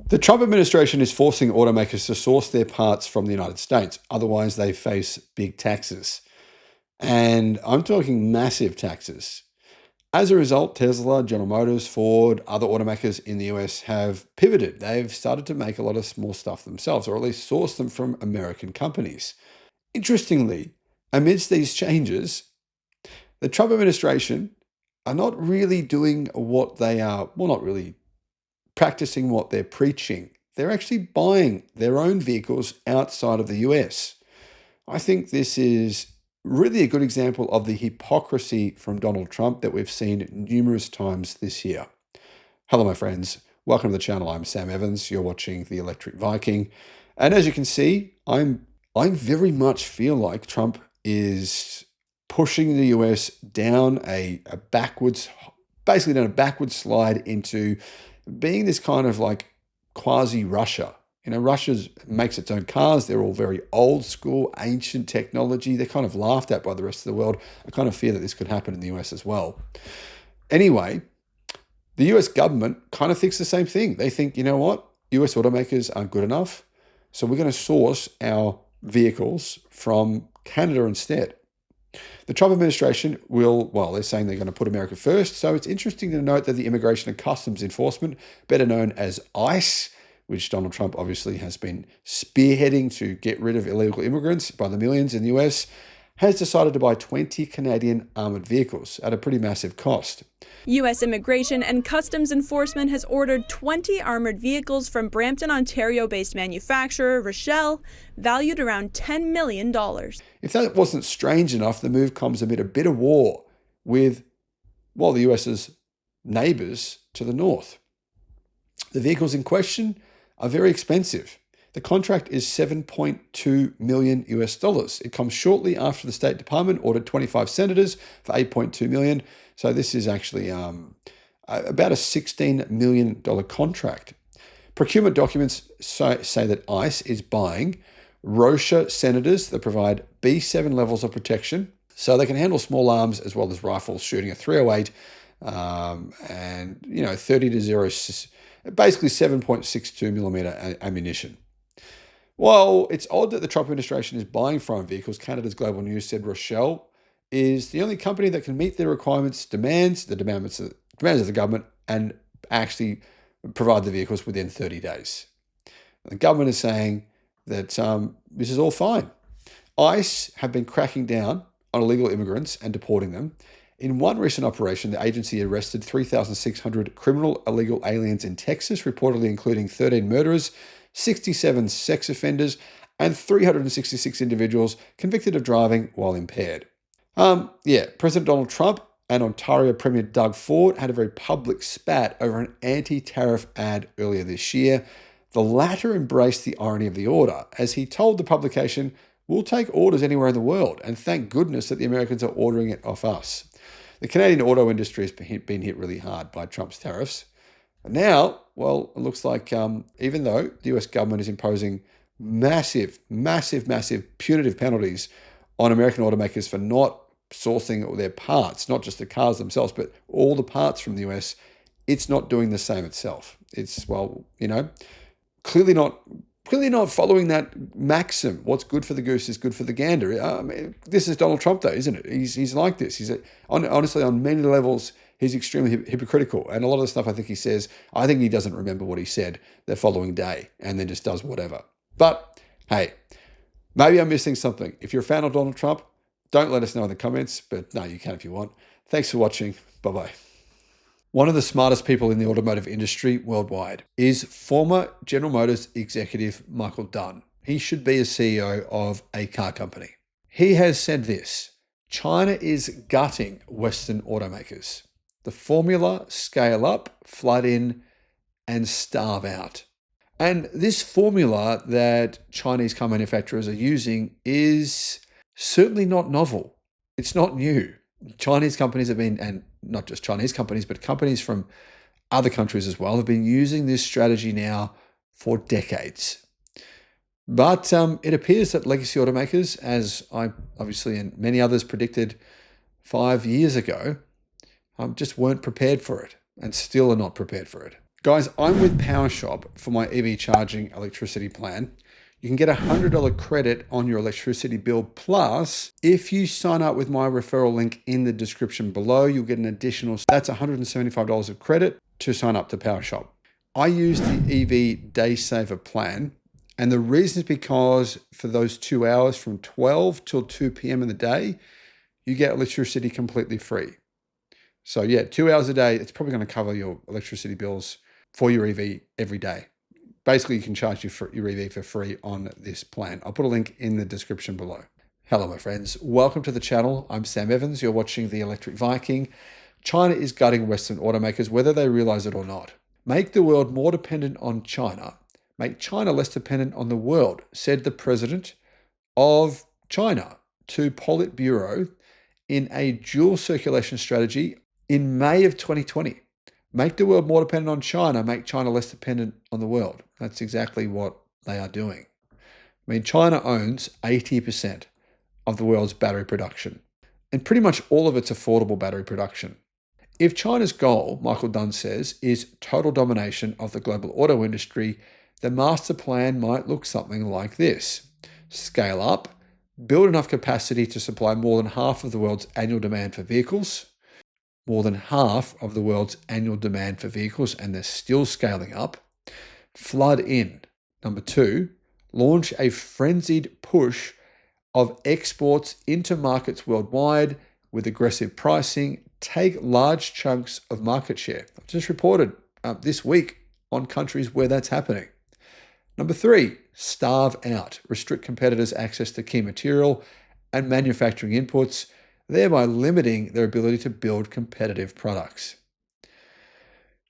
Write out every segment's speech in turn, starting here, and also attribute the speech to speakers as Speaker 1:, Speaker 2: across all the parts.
Speaker 1: The Trump administration is forcing automakers to source their parts from the United States. Otherwise, they face big taxes. And I'm talking massive taxes. As a result, Tesla, General Motors, Ford, other automakers in the US have pivoted. They've started to make a lot of small stuff themselves, or at least source them from American companies. Interestingly, amidst these changes, the Trump administration are not really doing what they are, well, not really practicing what they're preaching. They're actually buying their own vehicles outside of the US. I think this is really a good example of the hypocrisy from Donald Trump that we've seen numerous times this year. Hello, my friends. Welcome to the channel. I'm Sam Evans. You're watching the Electric Viking. And as you can see, I very much feel like Trump is pushing the US down a backwards, basically down a backward slide into being this kind of like quasi-Russia. You know, Russia makes its own cars. They're all very old school, ancient technology. They're kind of laughed at by the rest of the world. I kind of fear that this could happen in the US as well. Anyway, the US government kind of thinks the same thing. They think, you know what? US automakers aren't good enough. So we're going to source our vehicles from Canada instead. The Trump administration they're saying they're going to put America first. So it's interesting to note that the Immigration and Customs Enforcement, better known as ICE, which Donald Trump obviously has been spearheading to get rid of illegal immigrants by the millions in the US, has decided to buy 20 Canadian armored vehicles at a pretty massive cost.
Speaker 2: U.S. Immigration and Customs Enforcement has ordered 20 armored vehicles from Brampton, Ontario-based manufacturer Rochelle, valued around $10 million.
Speaker 1: If that wasn't strange enough, the move comes amid a bitter war with, the US's neighbors to the north. The vehicles in question are very expensive. The contract is $7.2 million US. It comes shortly after the State Department ordered 25 senators for $8.2 million. So this is actually about a $16 million contract. Procurement documents say that ICE is buying Rocha senators that provide B7 levels of protection, so they can handle small arms as well as rifles shooting a 308 and 30 to 0, basically 7.62 millimeter ammunition. Well, it's odd that the Trump administration is buying foreign vehicles. Canada's Global News said Rochelle is the only company that can meet their demands of the government, and actually provide the vehicles within 30 days. The government is saying that this is all fine. ICE have been cracking down on illegal immigrants and deporting them. In one recent operation, the agency arrested 3,600 criminal illegal aliens in Texas, reportedly including 13 murderers, 67 sex offenders, and 366 individuals convicted of driving while impaired. President Donald Trump and Ontario Premier Doug Ford had a very public spat over an anti-tariff ad earlier this year. The latter embraced the irony of the order, as he told the publication, "We'll take orders anywhere in the world, and thank goodness that the Americans are ordering it off us." The Canadian auto industry has been hit really hard by Trump's tariffs. Now, it looks like even though the US government is imposing massive punitive penalties on American automakers for not sourcing their parts, not just the cars themselves, but all the parts from the US, it's not doing the same itself. It's, clearly not following that maxim. What's good for the goose is good for the gander. This is Donald Trump, though, isn't it? He's like this. Honestly, on many levels, he's extremely hypocritical. And a lot of the stuff I think he says, I think he doesn't remember what he said the following day and then just does whatever. But hey, maybe I'm missing something. If you're a fan of Donald Trump, don't let us know in the comments, but no, you can if you want. Thanks for watching. Bye-bye. One of the smartest people in the automotive industry worldwide is former General Motors executive Michael Dunn. He should be a CEO of a car company. He has said this: China is gutting Western automakers. The formula: scale up, flood in, and starve out. And this formula that Chinese car manufacturers are using is certainly not novel. It's not new. Chinese companies have been, and not just Chinese companies, but companies from other countries as well, have been using this strategy now for decades. But it appears that legacy automakers, as I obviously and many others predicted 5 years ago, just weren't prepared for it and still are not prepared for it. Guys, I'm with PowerShop for my EV charging electricity plan. You can get a $100 credit on your electricity bill. Plus, if you sign up with my referral link in the description below, you'll get an additional, that's $175 of credit to sign up to PowerShop. I use the EV Day Saver plan. And the reason is because for those 2 hours from 12 till 2 p.m. in the day, you get electricity completely free. So yeah, 2 hours a day, it's probably going to cover your electricity bills for your EV every day. Basically, you can charge your EV for free on this plan. I'll put a link in the description below. Hello, my friends. Welcome to the channel. I'm Sam Evans. You're watching the Electric Viking. China is gutting Western automakers, whether they realize it or not. Make the world more dependent on China. Make China less dependent on the world, said the president of China to Politburo in a dual circulation strategy in May of 2020. Make the world more dependent on China, make China less dependent on the world. That's exactly what they are doing. I mean, China owns 80% of the world's battery production, and pretty much all of its affordable battery production. If China's goal, Michael Dunn says, is total domination of the global auto industry, the master plan might look something like this. Scale up, build enough capacity to supply more than half of the world's annual demand for vehicles, more than half of the world's annual demand for vehicles, and they're still scaling up. Flood in. Number 2, launch a frenzied push of exports into markets worldwide with aggressive pricing. Take large chunks of market share. I've just reported this week on countries where that's happening. Number 3, starve out. Restrict competitors' access to key material and manufacturing inputs, thereby limiting their ability to build competitive products.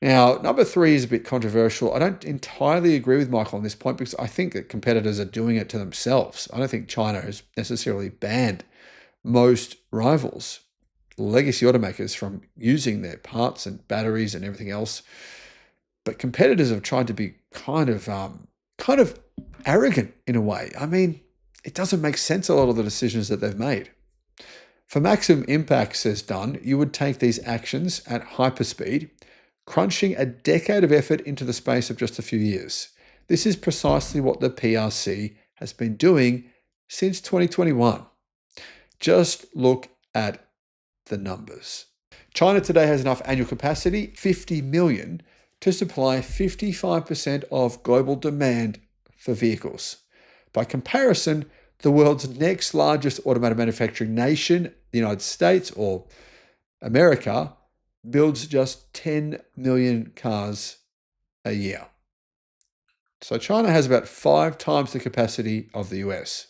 Speaker 1: Now, number 3 is a bit controversial. I don't entirely agree with Michael on this point because I think that competitors are doing it to themselves. I don't think China has necessarily banned most rivals, legacy automakers, from using their parts and batteries and everything else. But competitors have tried to be kind of arrogant in a way. I mean, it doesn't make sense, a lot of the decisions that they've made. For maximum impact, says Dunn, you would take these actions at hyperspeed, crunching a decade of effort into the space of just a few years. This is precisely what the PRC has been doing since 2021. Just look at the numbers. China today has enough annual capacity, 50 million, to supply 55% of global demand for vehicles. By comparison, the world's next largest automotive manufacturing nation, the United States or America, builds just 10 million cars a year. So China has about 5 times the capacity of the US.